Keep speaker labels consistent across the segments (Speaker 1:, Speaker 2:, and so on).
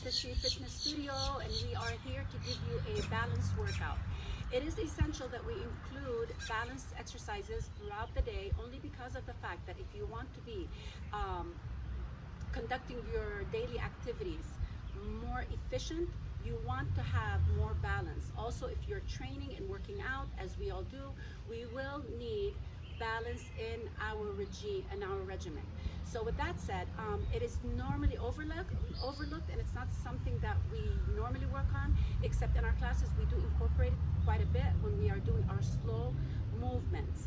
Speaker 1: S.H.E Fitness Studio, and we are here to give you a balanced workout. It is essential that we include balanced exercises throughout the day, only because of the fact that if you want to be um, conducting your daily activities more efficient, you want to have more balance. Also, if you're training and working out, as we all do, we will need balance in our regime and our regimen. So with that said, it is normally overlooked, and it's not something that we normally work on, except in our classes we do incorporate it quite a bit when we are doing our slow movements.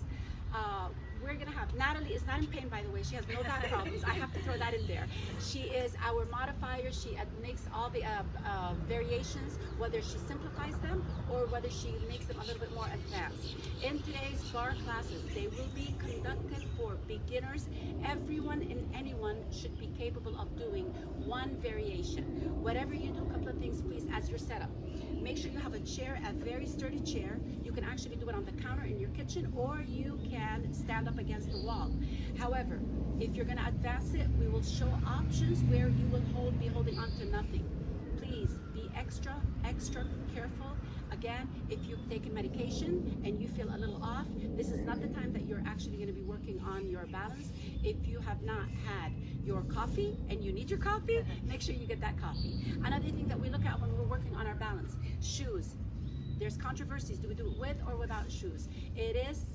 Speaker 1: Uh, we're gonna have, Natalie is not in pain, by the way. She has no back problems. I have to throw that in there. She is our modifier. She makes all the variations, whether she simplifies them or whether she makes them a little bit more advanced. In today's bar classes, they will be conducted for beginners. Everyone and anyone should be capable of doing one variation. Whatever you do, a couple of things, please, as your setup. Make sure you have a chair, a very sturdy chair. You can actually do it on the counter in your kitchen, or you can stand up against the wall. However, if you're going to advance it, we will show options where you will be holding on to nothing. Please be extra careful. Again, if you've taken medication and you feel a little off, this is not the time that you're actually going to be working on your balance. If you have not had your coffee and you need your coffee, make sure you get that coffee. Another thing that we look at when we're working on our balance, shoes. There's controversies. Do we do it with or without shoes? It is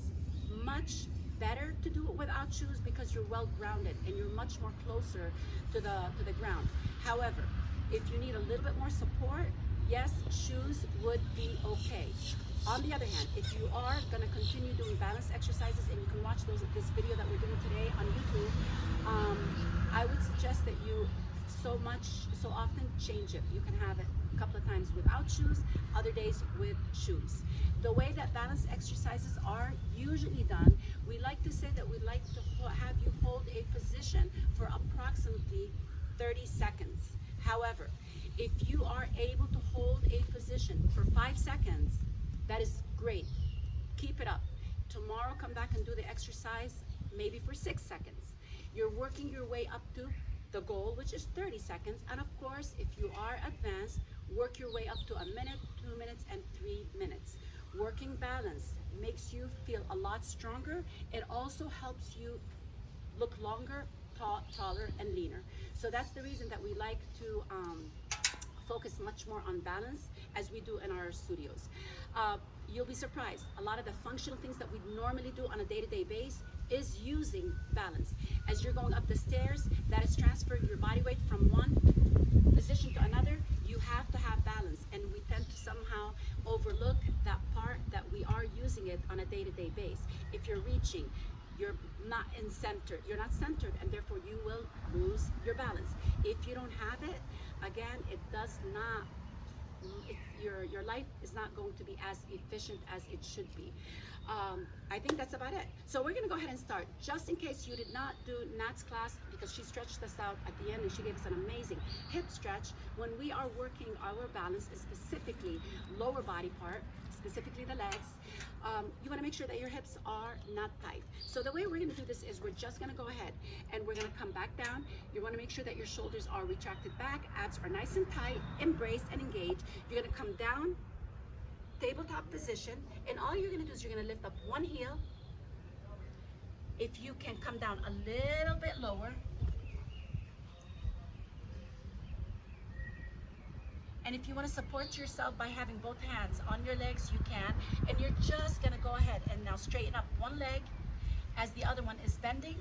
Speaker 1: much better to do it without shoes because you're well grounded and you're much more closer to the ground. However, if you need a little bit more support, yes, shoes would be okay. On the other hand, if you are going to continue doing balance exercises, and you can watch this video that we're doing today on YouTube, I would suggest that you so often change it. You can have it a couple of times without shoes, other days with shoes. The way that balance exercises are usually done, we like to say that we like to have you hold a position for approximately 30 seconds. However, if you are able to hold a position for 5 seconds, that is great. Keep it up. Tomorrow, come back and do the exercise maybe for 6 seconds. You're working your way up to the goal, which is 30 seconds. And of course, if you are advanced, work your way up to 1 minute, 2 minutes, and 3 minutes. Working balance makes you feel a lot stronger. It also helps you look longer, taller, and leaner. So that's the reason that we like to focus much more on balance as we do in our studios. You'll be surprised. A lot of the functional things that we normally do on a day-to-day basis is using balance. As you're going up the stairs, that is transferring your body weight from one position to another. You have to have balance, and we tend to somehow overlook that part that we are using it on a day-to-day basis. If you're reaching, you're not centered, and therefore you will lose your balance. If you don't have it, again, it does not, your life is not going to be as efficient as it should be. I think that's about it. So we're going to go ahead and start. Just in case you did not do Nat's class, because she stretched us out at the end and she gave us an amazing hip stretch. When we are working our balance, specifically lower body part, specifically the legs, you want to make sure that your hips are not tight. So the way we're going to do this is we're just going to go ahead and we're going to come back down. You want to make sure that your shoulders are retracted back, abs are nice and tight, embrace and engage. You're going to come down, tabletop position, and all you're going to do is you're going to lift up one heel. If you can come down a little bit lower, and if you want to support yourself by having both hands on your legs, you can. And you're just going to go ahead and now straighten up one leg as the other one is bending.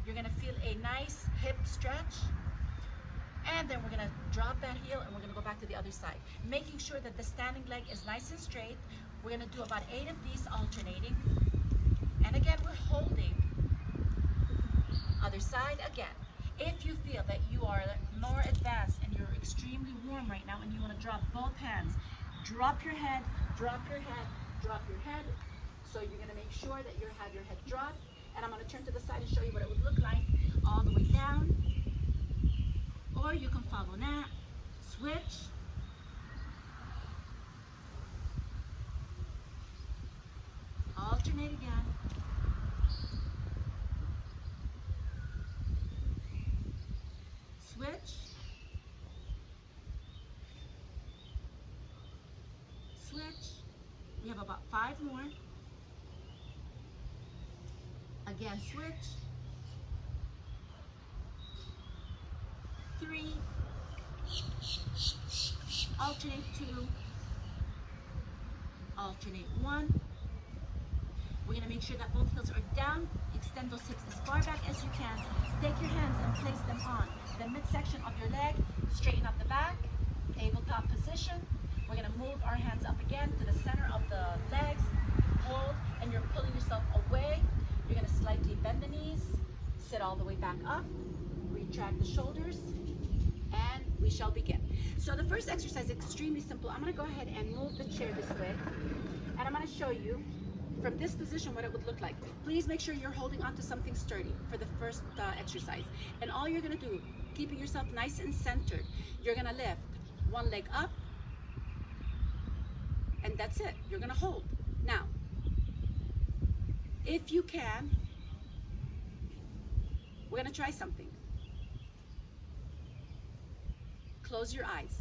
Speaker 1: You're going to feel a nice hip stretch. And then we're going to drop that heel and we're going to go back to the other side. Making sure that the standing leg is nice and straight. We're going to do about 8 of these alternating. And again, we're holding. Other side again. If you feel that you are more advanced and you're extremely warm right now and you want to drop both hands, drop your head, drop your head, drop your head. So you're going to make sure that you have your head dropped. And I'm going to turn to the side and show you what it would look like all the way down. Or you can follow Nat, switch, alternate again, switch, We have about 5 more. Again, switch. 3, alternate 2, alternate 1. We're going to make sure that both heels are down. Extend those hips as far back as you can. Take your hands and place them on the midsection of your leg. Straighten up the back, tabletop position. We're going to move our hands up again to the center of the legs. Hold, and you're pulling yourself away. You're going to slightly bend the knees, sit all the way back up, retract the shoulders, and we shall begin. So the first exercise is extremely simple. I'm going to go ahead and move the chair this way, and I'm going to show you from this position what it would look like. Please make sure you're holding onto something sturdy for the first exercise. And all you're going to do, keeping yourself nice and centered, you're going to lift one leg up, and that's it. You're going to hold. Now, if you can, we're going to try something. Close your eyes.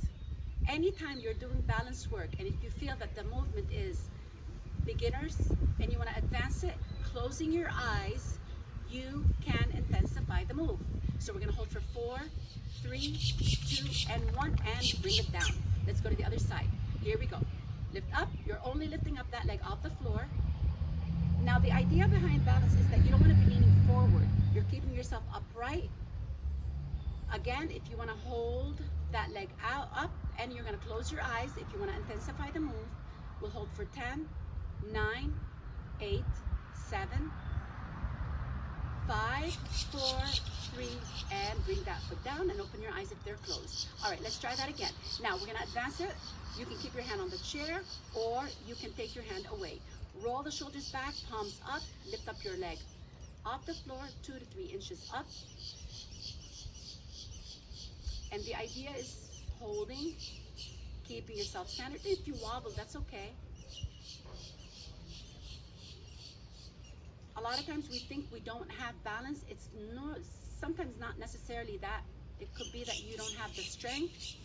Speaker 1: Anytime you're doing balance work, and if you feel that the movement is beginners and you want to advance it, closing your eyes, you can intensify the move. So we're going to hold for 4, 3, 2, and 1, and bring it down. Let's go to the other side. Here we go. Lift up. You're only lifting up that leg off the floor. Now the idea behind balance is that you don't want to be leaning forward. You're keeping yourself upright. Again, if you want to hold that leg out up, and you're going to close your eyes if you want to intensify the move. We'll hold for 10, 9, 8, 7, 5, 4, 3, and bring that foot down and open your eyes if they're closed. All right, let's try that again. Now we're going to advance it. You can keep your hand on the chair, or you can take your hand away. Roll the shoulders back, palms up, lift up your leg off the floor 2 to 3 inches up. And the idea is holding, keeping yourself centered. If you wobble, that's okay. A lot of times we think we don't have balance. It's sometimes not necessarily that. It could be that you don't have the strength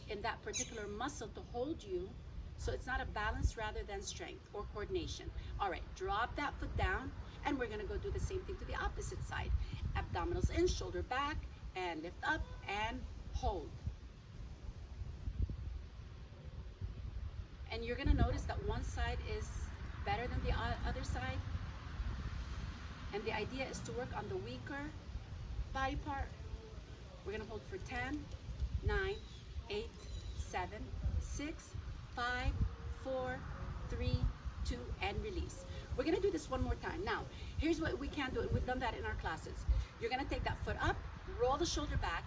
Speaker 1: in that particular muscle to hold you. So it's not a balance rather than strength or coordination. All right, drop that foot down, and we're gonna go do the same thing to the opposite side. Abdominals in, shoulder back, and lift up and hold. And you're gonna notice that one side is better than the other side. And the idea is to work on the weaker body part. We're gonna hold for 10, 9, 8, 7, 6, 5, 4, 3, 2, and release. We're gonna do this one more time. Now, here's what we can do. We've done that in our classes. You're gonna take that foot up, roll the shoulder back.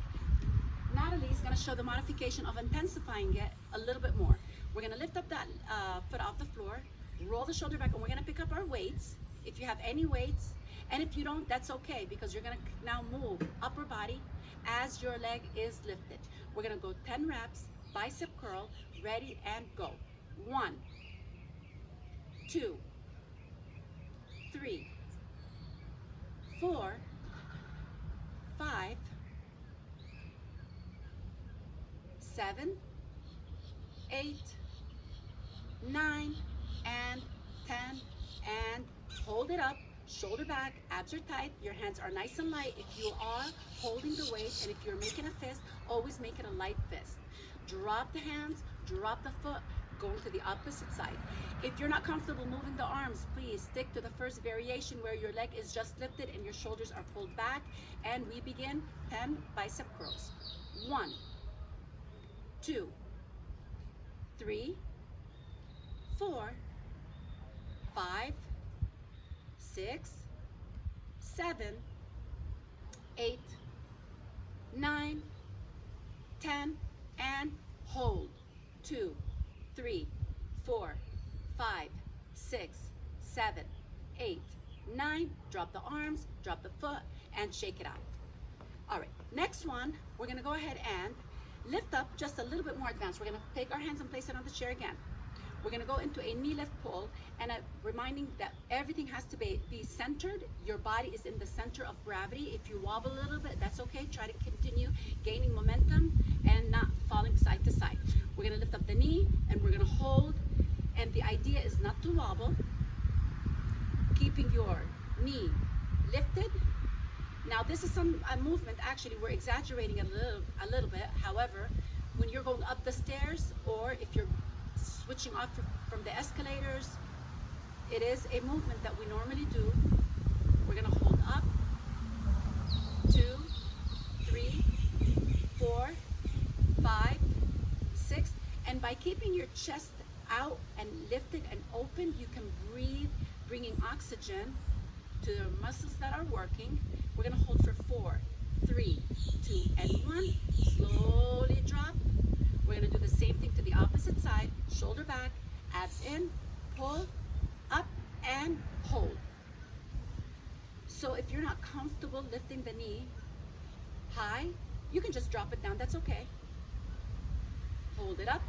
Speaker 1: Natalie's gonna show the modification of intensifying it a little bit more. We're gonna lift up that foot off the floor, roll the shoulder back, and we're gonna pick up our weights. If you have any weights, and if you don't, that's okay, because you're gonna now move upper body as your leg is lifted. We're gonna go 10 reps, bicep curl, ready and go. 1, 2, 3, 4, 5, 7, 8, 9, and 10, and hold it up. Shoulder back, abs are tight, your hands are nice and light. If you are holding the weight, and if you're making a fist, always make it a light fist. Drop the hands, drop the foot, go to the opposite side. If you're not comfortable moving the arms, please stick to the first variation where your leg is just lifted and your shoulders are pulled back. And we begin 10 bicep curls. 1, 2, 3, 4, 5, 6, 7, 8, 9, 10, and hold. 2, 3, 4, 5, 6, 7, 8, 9. Drop the arms, drop the foot, and shake it out. All right, next one, we're gonna go ahead and lift up just a little bit more advanced. We're gonna take our hands and place it on the chair again. We're gonna go into a knee lift pull, and reminding that everything has to be centered. Your body is in the center of gravity. If you wobble a little bit, that's okay. Try to continue gaining momentum and not falling side to side. We're gonna lift up the knee, and we're gonna hold, And the idea is not to wobble, keeping your knee lifted. Now this is a movement, actually we're exaggerating a little bit. However, when you're going up the stairs, or if you're switching off from the escalators, it is a movement that we normally do. We're gonna hold up, 2, 3, 4, 5, 6, and by keeping your chest out and lifted and open, you can breathe, bringing oxygen to the muscles that are working. We're gonna hold for 4, 3, 2, and 1. Slowly drop. We're gonna do the same thing to the opposite side. Shoulder back, abs in, pull, up, and hold. So if you're not comfortable lifting the knee high, you can just drop it down, that's okay. Hold it up.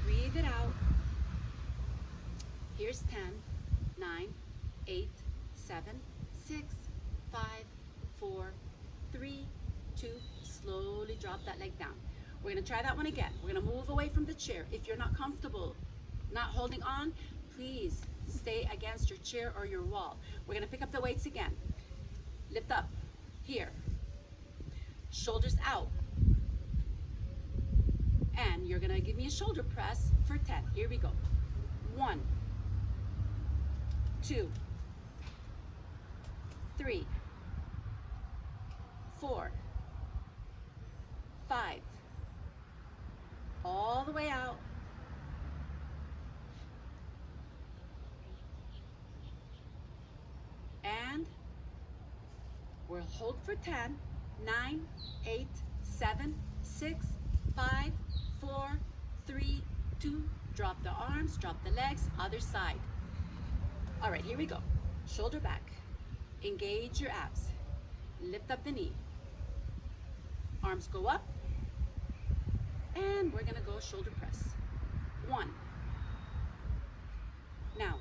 Speaker 1: Breathe it out. Here's 10, 9, 8, 7, 6, 5, 4, 3, 2. Slowly drop that leg down. We're gonna try that one again. We're gonna move away from the chair. If you're not comfortable, not holding on, please stay against your chair or your wall. We're gonna pick up the weights again. Lift up, here. Shoulders out. And you're gonna give me a shoulder press for 10. Here we go. 1, 2, 3, 4, 5, all the way out. And we'll hold for 10, 9, 8, 7, 6, 5, 4, 3, 2. Drop the arms, drop the legs, other side. All right, here we go. Shoulder back. Engage your abs. Lift up the knee. Arms go up. And we're gonna go shoulder press. 1. Now,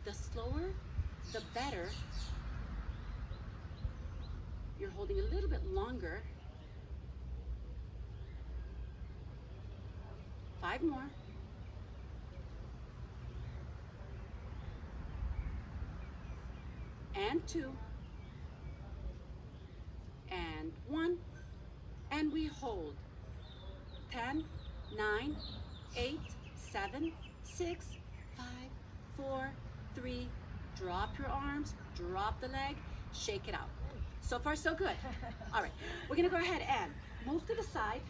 Speaker 1: the slower, the better. You're holding a little bit longer. 5 more. And 2. And 1. And we hold. 10, 9, 8, 7, 6, 5, 4, 3. Drop your arms, drop the leg, shake it out. So far, so good. All right, we're gonna go ahead and move to the side,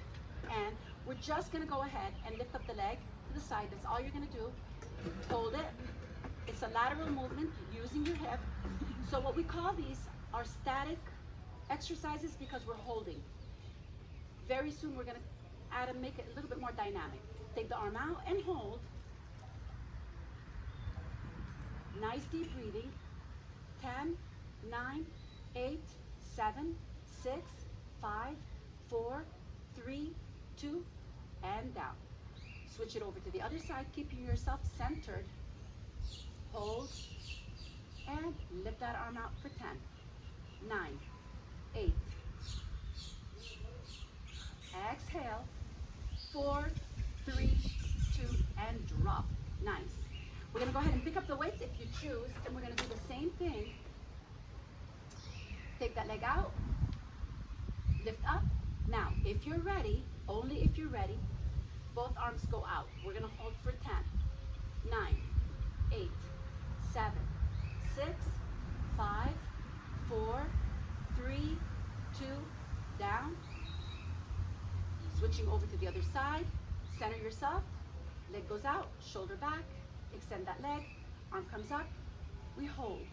Speaker 1: and we're just gonna go ahead and lift up the leg to the side. That's all you're gonna do. Hold it. It's a lateral movement using your hip. So what we call these are static exercises because we're holding. Very soon we're gonna add and make it a little bit more dynamic. Take the arm out and hold. Nice deep breathing. 10, 9, 8, 7, 6, 5, 4, 3, 2, and down. Switch it over to the other side, keeping yourself centered. Hold, and lift that arm out for 10, 9, 8. Exhale, 4, 3, 2, and drop. Nice. We're gonna go ahead and pick up the weights if you choose, and we're gonna do the same thing. Take that leg out, lift up. Now, if you're ready, only if you're ready, both arms go out. We're gonna hold for 10, 9, 8, 7, 6, 5, 4, 3, 2, down. Switching over to the other side, center yourself, leg goes out, shoulder back, extend that leg, arm comes up, we hold.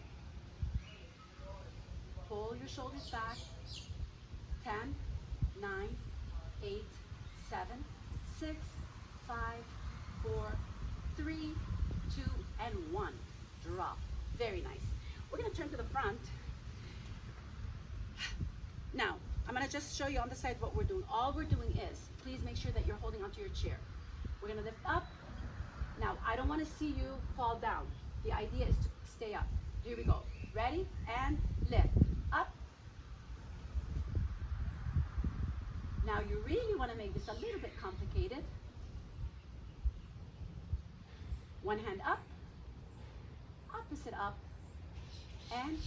Speaker 1: Pull your shoulders back, 10, 9, 8, 7, 6, 5, 4, 3, 2, and 1. Drop. Very nice. We're gonna turn to the front. Now, I'm gonna just show you on the side what we're doing. All we're doing is, please make sure that you're holding onto your chair. We're gonna lift up. Now, I don't wanna see you fall down. The idea is to stay up. Here we go. Ready? And lift. Up. Now you really want to make this a little bit complicated. One hand up, opposite up, and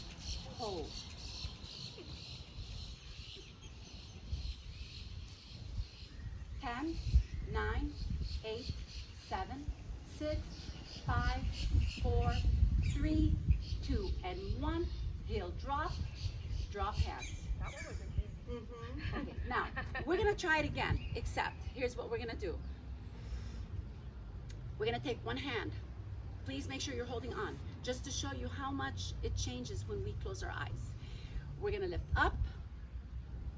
Speaker 1: hold. 10, 9, 8, 7, 6, 5, 4, 3, 2, and 1. Heel drop, drop hands.
Speaker 2: That one wasn't easy.
Speaker 1: Okay, now we're gonna try it again, except here's what we're gonna do. We're gonna take one hand. Please make sure you're holding on, just to show you how much it changes when we close our eyes. We're gonna lift up.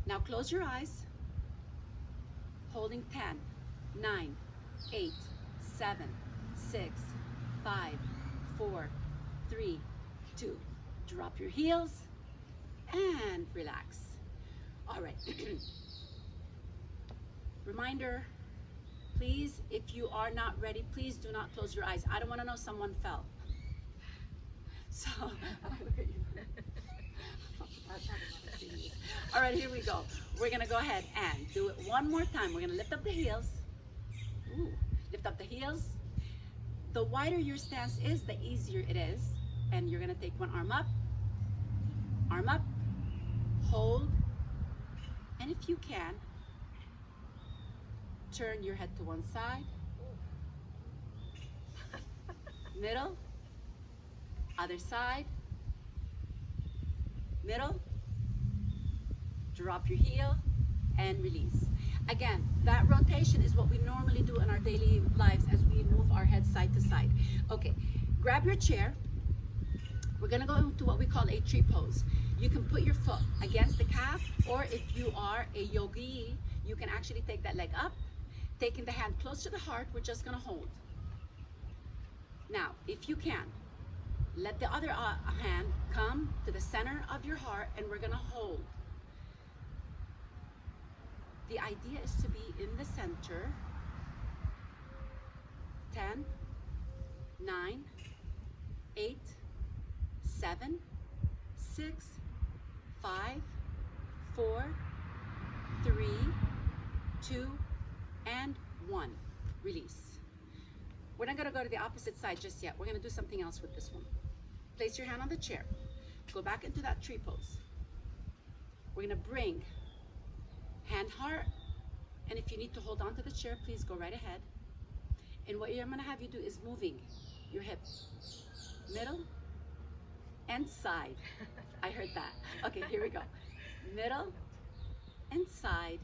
Speaker 1: Now close your eyes. Holding 10, 9, 8, 7, 6, 5, 4, 3, 2. Drop your heels and relax. All right. Reminder, please, if you are not ready, please do not close your eyes. I don't want to know someone fell. So, look at you. All right, here we go. We're gonna go ahead and do it one more time. We're gonna lift up the heels. Ooh, lift up the heels. The wider your stance is, the easier it is. And you're gonna take one arm up, hold, and if you can, turn your head to one side, middle, other side, middle, drop your heel, and release. Again, that rotation is what we normally do in our daily lives as we move our head side to side. Okay, grab your chair. We're gonna go into what we call a tree pose. You can put your foot against the calf, or if you are a yogi, you can actually take that leg up, taking the hand close to the heart. We're just gonna hold. Now, if you can, let the other hand come to the center of your heart, and we're gonna hold. The idea is to be in the center. 10, 9, 8, 7, 6, 5, 4, 3, 2, and 1. Release. We're not going to go to the opposite side just yet. We're going to do something else with this one. Place your hand on the chair. Go back into that tree pose. We're going to bring hand heart, and if you need to hold on to the chair, please go right ahead. And what I'm going to have you do is moving your hips, middle and side. I heard that. Okay, here we go. Middle and side,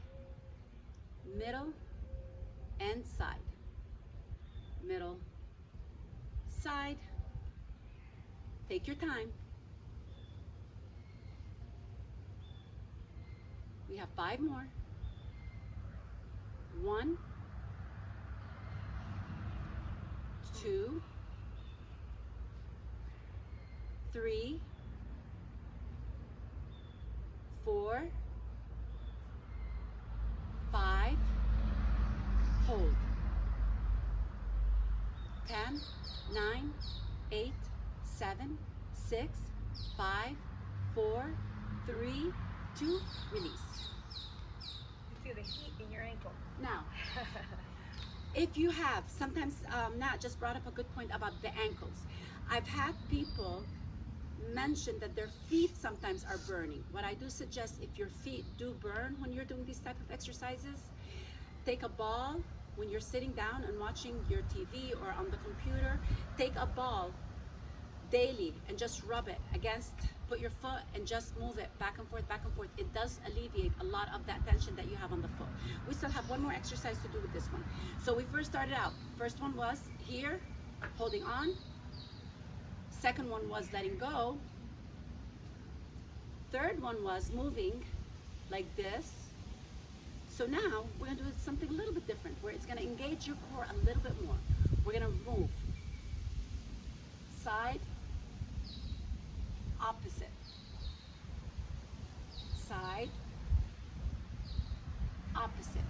Speaker 1: middle and side, middle, side. Take your time. We have 5 more. 1, 2, 3, 4, 5, hold. 10, 9, 8, 7, 6, 5, 4, 3, 2, release.
Speaker 2: You feel the heat in your ankle.
Speaker 1: Now, if you have, sometimes Nat just brought up a good point about the ankles. I've had people mention that their feet sometimes are burning. What I do suggest, if your feet do burn when you're doing these type of exercises, take a ball when you're sitting down and watching your TV or on the computer. Take a ball daily and just rub it against, put your foot and just move it back and forth, back and forth. It does alleviate a lot of that tension that you have on the foot. We still have one more exercise to do with this one. So we first started out, first one was here, holding on. Second one was letting go. Third one was moving like this. So now we're gonna do something a little bit different, where it's gonna engage your core a little bit more. We're gonna move side, opposite, side, opposite.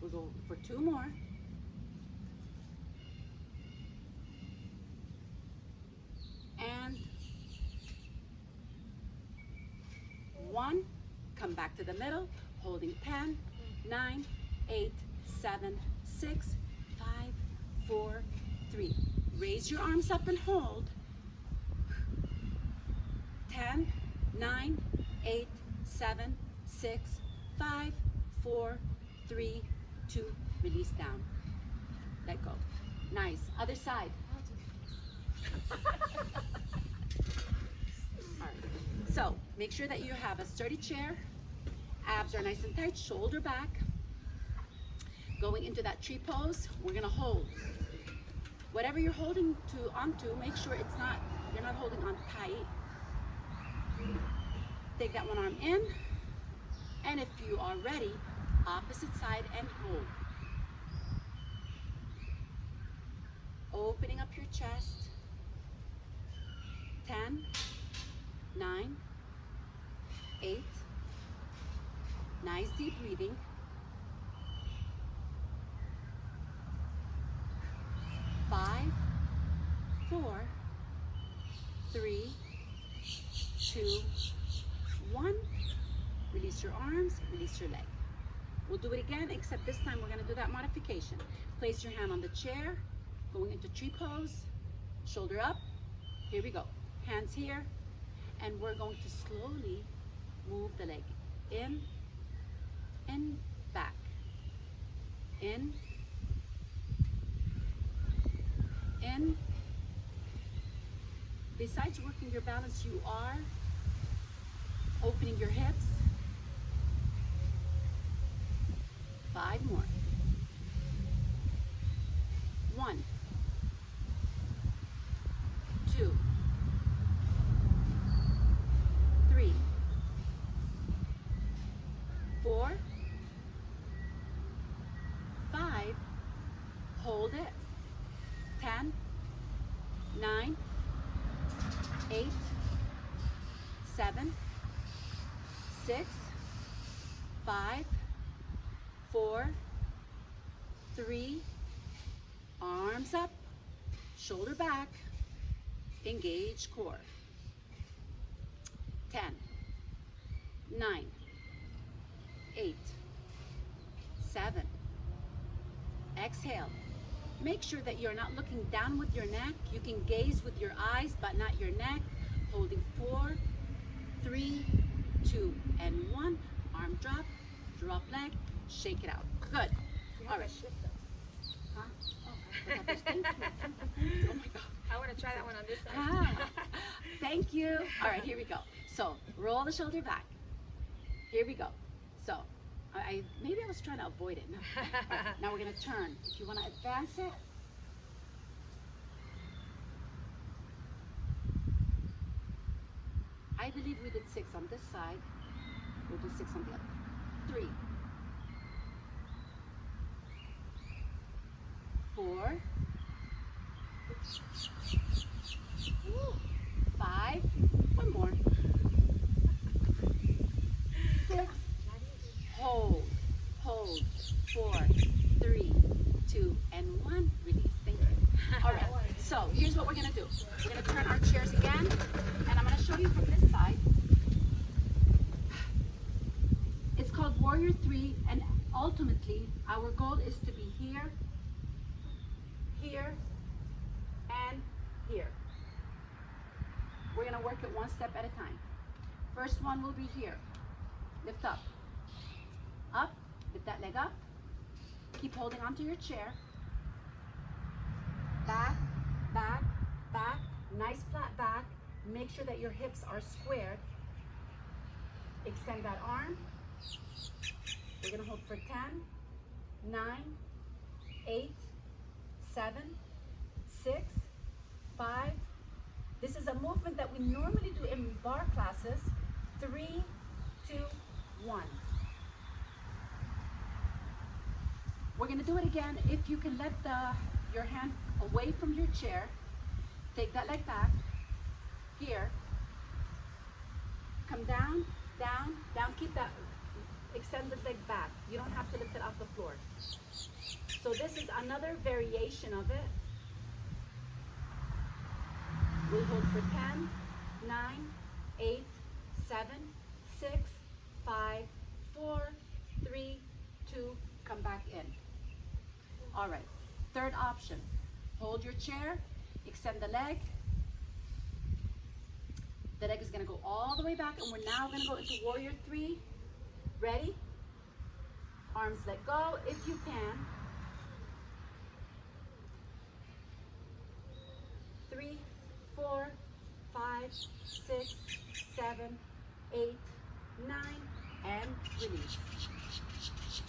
Speaker 1: We'll go for 2 more. 1, come back to the middle, holding 10, 9, 8, 7, 6, 5, 4, 3. Raise your arms up and hold. 10, 9, 8, 7, 6, 5, 4, 3, 2. Release down. Let go. Nice. Other side. All right. So make sure that you have a sturdy chair. Abs are nice and tight. Shoulder back. Going into that tree pose, we're gonna hold. Whatever you're holding onto, make sure you're not holding on tight. Take that one arm in, and if you are ready, opposite side and hold. Opening up your chest. 10, 9, 8. Nice deep breathing. 5, 4, 3, 2, 1. Release your arms, release your leg. We'll do it again, except this time we're going to do that modification. Place your hand on the chair, going into tree pose, shoulder up. Here we go. Hands here, and we're going to slowly move the leg in and back. In. In. Besides working your balance, you are opening your hips. 5 more. 1, 2, 3, 4, 5. Hold it. 10, 9, 8, 7, 6, 5, 4, 3. Arms up, shoulder back, engage core. 10, 9, 8, 7. Exhale. Make sure that you're not looking down with your neck. You can gaze with your eyes, but not your neck. Holding 4, 3, 2, and 1. Arm drop, drop leg, shake it out. Good. All right. Huh? Oh my God.
Speaker 2: I want to try that one on this side.
Speaker 1: Thank you. All right, here we go. So roll the shoulder back. Here we go. So maybe I was trying to avoid it. No. Right, now we're going to turn. If you want to advance it. I believe we did 6 on this side. We'll do 6 on the other. 3, 4, 5, 1 more, 6, hold, 4, 3, 2, and 1, release. Thank you. All right, so here's what we're gonna do. We're gonna turn our chairs again, and I'm gonna show you from this side. It's called Warrior 3, and ultimately our goal is to be here, here, and here. We're gonna work it one step at a time. First one will be here. Lift up. Up, lift that leg up. Keep holding onto your chair. Back, back, back. Nice flat back. Make sure that your hips are squared. Extend that arm. We're gonna hold for 10, 9, 8, 7, 6, 5. This is a movement that we normally do in bar classes. 3, 2, 1. We're gonna do it again. If you can let your hand away from your chair, take that leg back. Here. Come down, down, down. Keep that extended leg back. You don't have to lift it off the floor. So this is another variation of it. We'll hold for 10, 9, 8, 7, 6, 5, 4, 3, 2, come back in. All right, third option. Hold your chair, extend the leg. The leg is gonna go all the way back, and we're now gonna go into warrior 3. Ready? Arms let go if you can. 3, 4, 5, 6, 7, 8, 9, and release.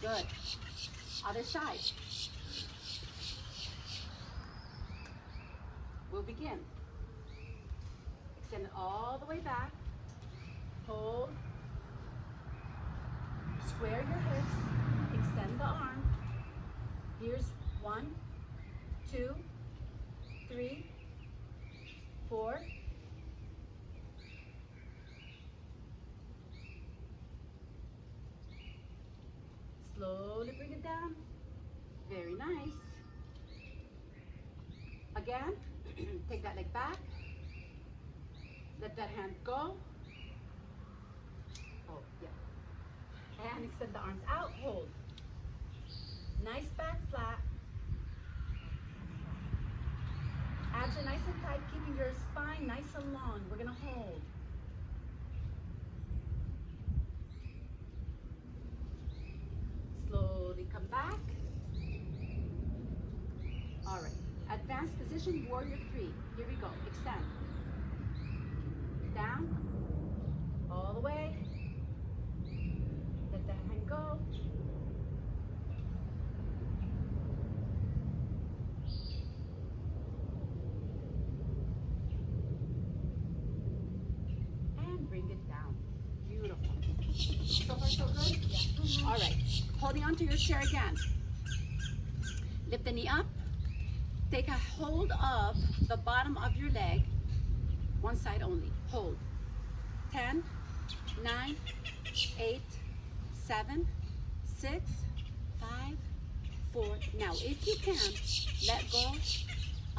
Speaker 1: Good. Other side. We'll begin. Extend it all the way back. Hold. Square your hips. Extend the arm. Here's 1, 2, 3, 4. Slowly bring it down. Very nice. Again, take that leg back. Let that hand go. Oh, yeah. And extend the arms out. Hold. Nice back flat. Abs are nice and tight, keeping your spine nice and long. We're going to hold. Slowly come back. All right. Advanced position, warrior 3. Here we go. Extend. Down. All the way. Let that hand go. And bring it down. Beautiful. So far, so good? Yeah. All right. Holding onto your chair again. Lift the knee up. Take a hold of the bottom of your leg. One side only. Hold. 10, 9, 8, 7, 6, 5, 4. Now, if you can, let go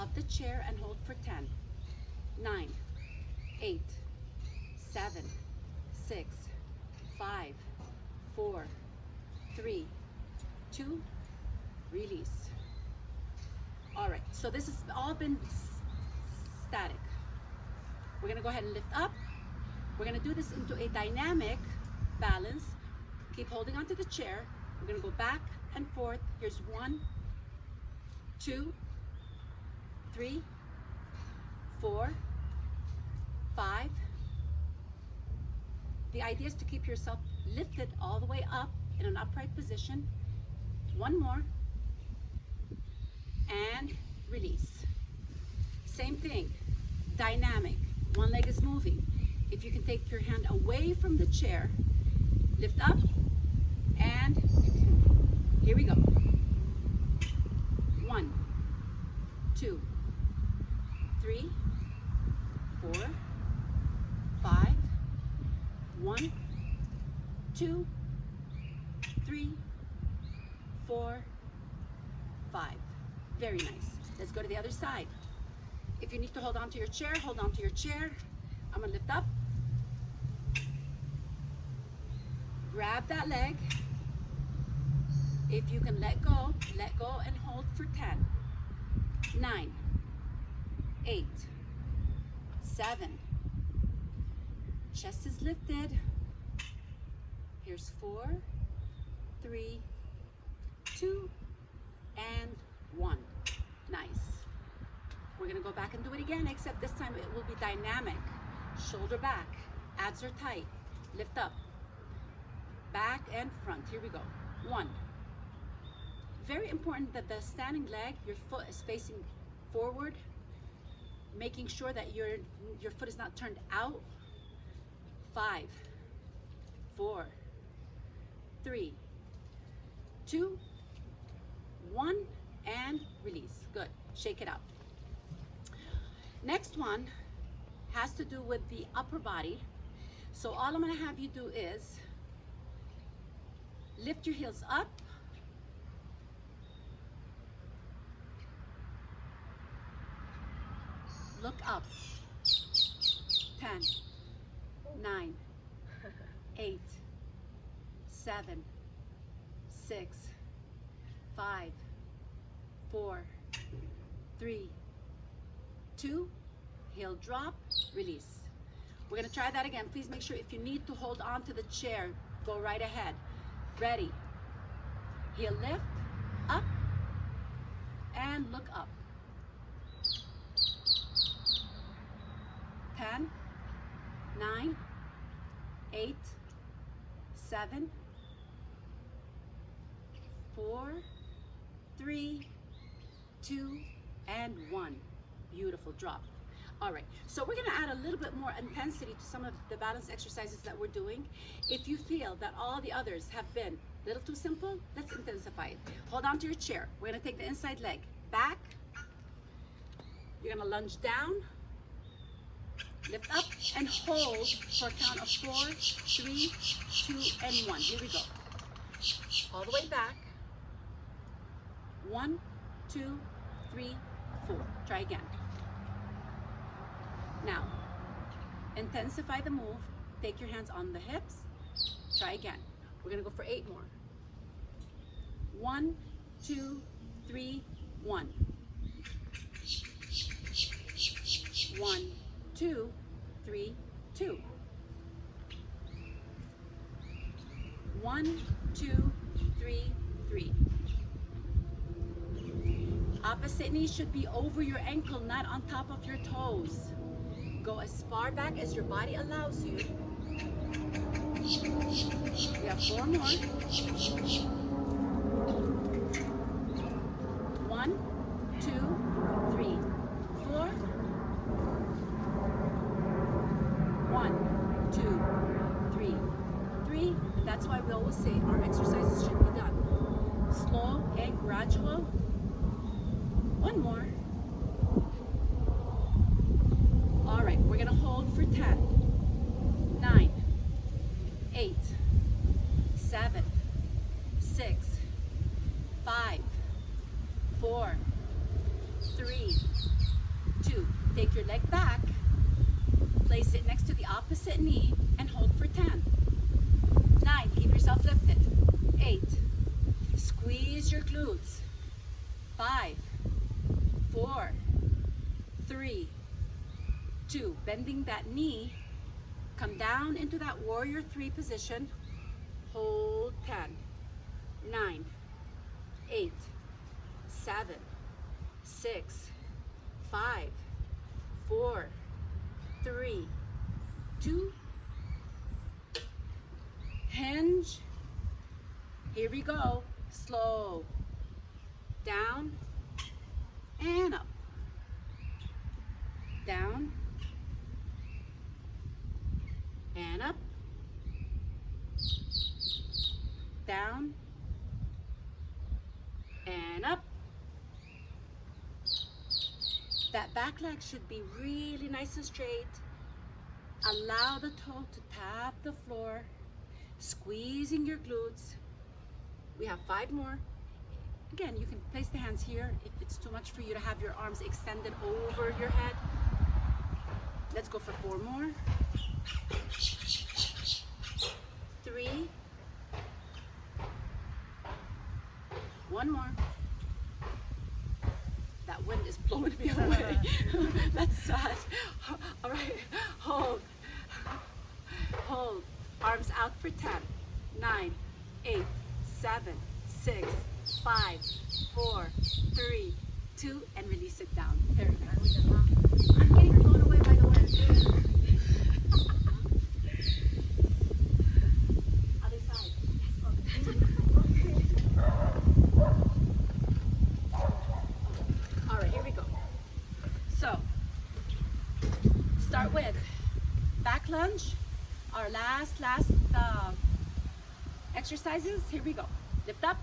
Speaker 1: of the chair and hold for 10, 9, 8, 7, 6, 5, 4, 3, 2, release. All right, so this has all been static. We're gonna go ahead and lift up. We're gonna do this into a dynamic balance. Keep holding onto the chair. We're gonna go back and forth. Here's 1, 2, 3, 4, 5. The idea is to keep yourself lifted all the way up in an upright position. One more. And release. Same thing, dynamic. One leg is moving. If you can take your hand away from the chair, lift up, and here we go. 1, 2, 3, 4, 5. 1, 2, 3, 4, 5. Very nice. Let's go to the other side. If you need to hold on to your chair, hold on to your chair. I'm gonna lift up. Grab that leg. If you can let go and hold for 10, 9, 8, 7. Chest is lifted. Here's 4, 3, 2, and 1. Nice. We're gonna go back and do it again, except this time it will be dynamic. Shoulder back, abs are tight. Lift up, back and front. Here we go. 1. Very important that the standing leg, your foot is facing forward, making sure that your foot is not turned out. 5, 4, 3, 2, 1, and release. Good. Shake it out. Next one has to do with the upper body. So all I'm going to have you do is lift your heels up. Look up. 10, 9, 8, 7, 6, 5, 4, 3, 2, heel drop, release. We're gonna try that again. Please make sure if you need to hold on to the chair, go right ahead. Ready, heel lift, up, and look up. 10, 9, 8, 7, 4, 3, 2, and 1. Beautiful drop. All right, so we're gonna add a little bit more intensity to some of the balance exercises that we're doing. If you feel that all the others have been a little too simple, let's intensify it. Hold on to your chair. We're gonna take the inside leg back. You're gonna lunge down, lift up, and hold for a count of 4, 3, 2, and 1. Here we go. All the way back. 1, 2, 3, 4. Try again. Now, intensify the move. Take your hands on the hips. Try again. We're gonna go for 8 more. 1, 2, 3, 1. 1, 2, 3, 2. 1, 2, 3, 3. Opposite knee should be over your ankle, not on top of your toes. Go as far back as your body allows you. We have 4 more. 1, 2, 3, 4. 1, 2, 3, 3. That's why we always say our exercises should be done slow and gradual. 1 more. All right, we're gonna hold for 10, 9, 8, 7, 6, 5, 4, 3, 2. Take your leg back, place it next to the opposite knee, and hold for 10. 9, keep yourself lifted. 8, squeeze your glutes. 5, 4, 3, 2, bending that knee, come down into that warrior 3 position, hold 10, 9, 8, 7, 6, 5, 4, 3, 2, hinge. Here we go, slow, down and up, down and up, down and up. That back leg should be really nice and straight. Allow the toe to tap the floor, squeezing your glutes. We have 5 more. Again, you can place the hands here if it's too much for you to have your arms extended over your head. Let's go for 4 more. 3. 1 more. That wind is blowing me away. That's sad. All right, hold. Hold. Arms out for 10, 9, 8, 7, 6, 5, 4, 3, 2, and release it down. Very nice. I'm getting blown away by the wind. Other side. All right, here we go. So, start with back lunge. Our last exercises. Here we go. Lift up.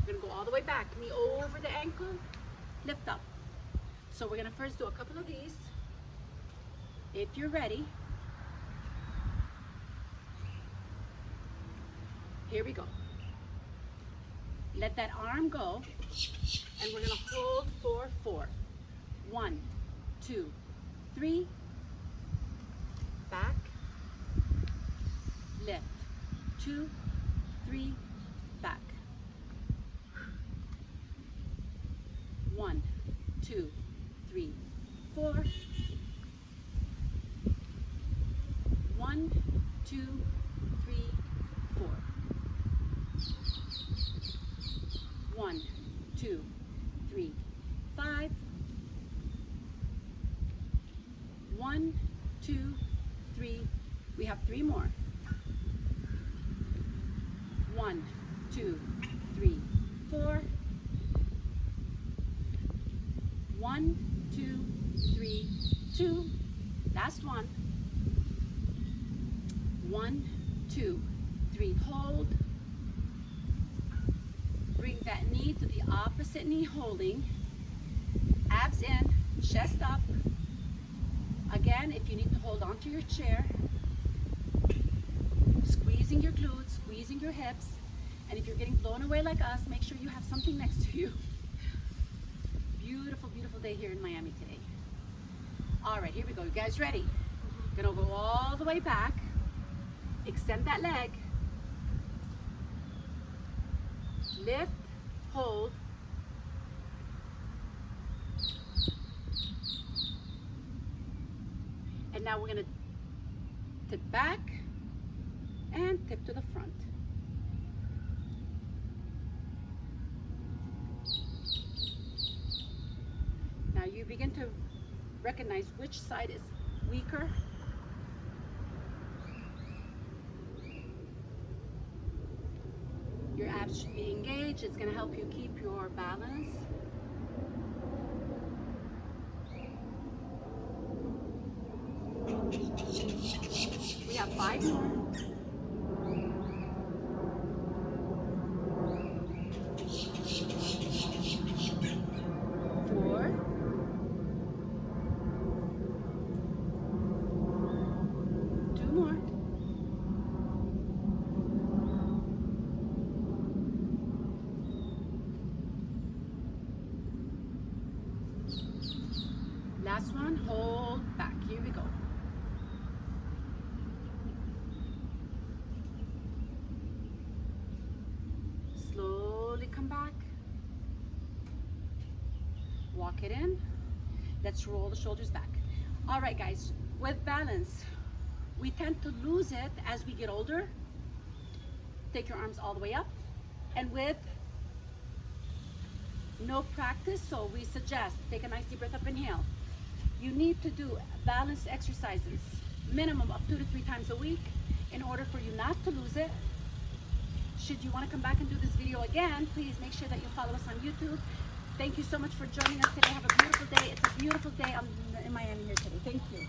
Speaker 1: We're gonna go all the way back. Knee over the ankle. Lift up. So we're gonna first do a couple of these. If you're ready. Here we go. Let that arm go. And we're gonna hold for 4. 1, 2, 3. Back. Lift. 2, 3, back. 1, 2, 3, 4. 1, 2, 3, 4. 1, 2, 3, 5. 1, 2, 3. We have 3 more. 1, 2, 3, 4. 1, 2, 3, 2. Last one. 1, 2, 3. Hold. Bring that knee to the opposite knee, holding. Abs in, chest up. Again, if you need to hold onto your chair, squeezing your glutes, squeezing your hips. And if you're getting blown away like us, make sure you have something next to you. Beautiful, beautiful day here in Miami today. All right, here we go. You guys ready? Gonna go all the way back. Extend that leg. Lift, hold. And now we're gonna tip back and tip to the front. Now you begin to recognize which side is weaker. Your abs should be engaged. It's going to help you keep your balance. We have 5 more. 4. 2 more. Last one, hold back. Here we go. Slowly come back. Walk it in. Let's roll the shoulders back. All right, guys, with balance, we tend to lose it as we get older. Take your arms all the way up. And with no practice, so we suggest take a nice deep breath up, inhale. You need to do balance exercises, minimum of 2 to 3 times a week in order for you not to lose it. Should you want to come back and do this video again, please make sure that you follow us on YouTube. Thank you so much for joining us today. Have a beautiful day. It's a beautiful day in Miami here today. Thank you.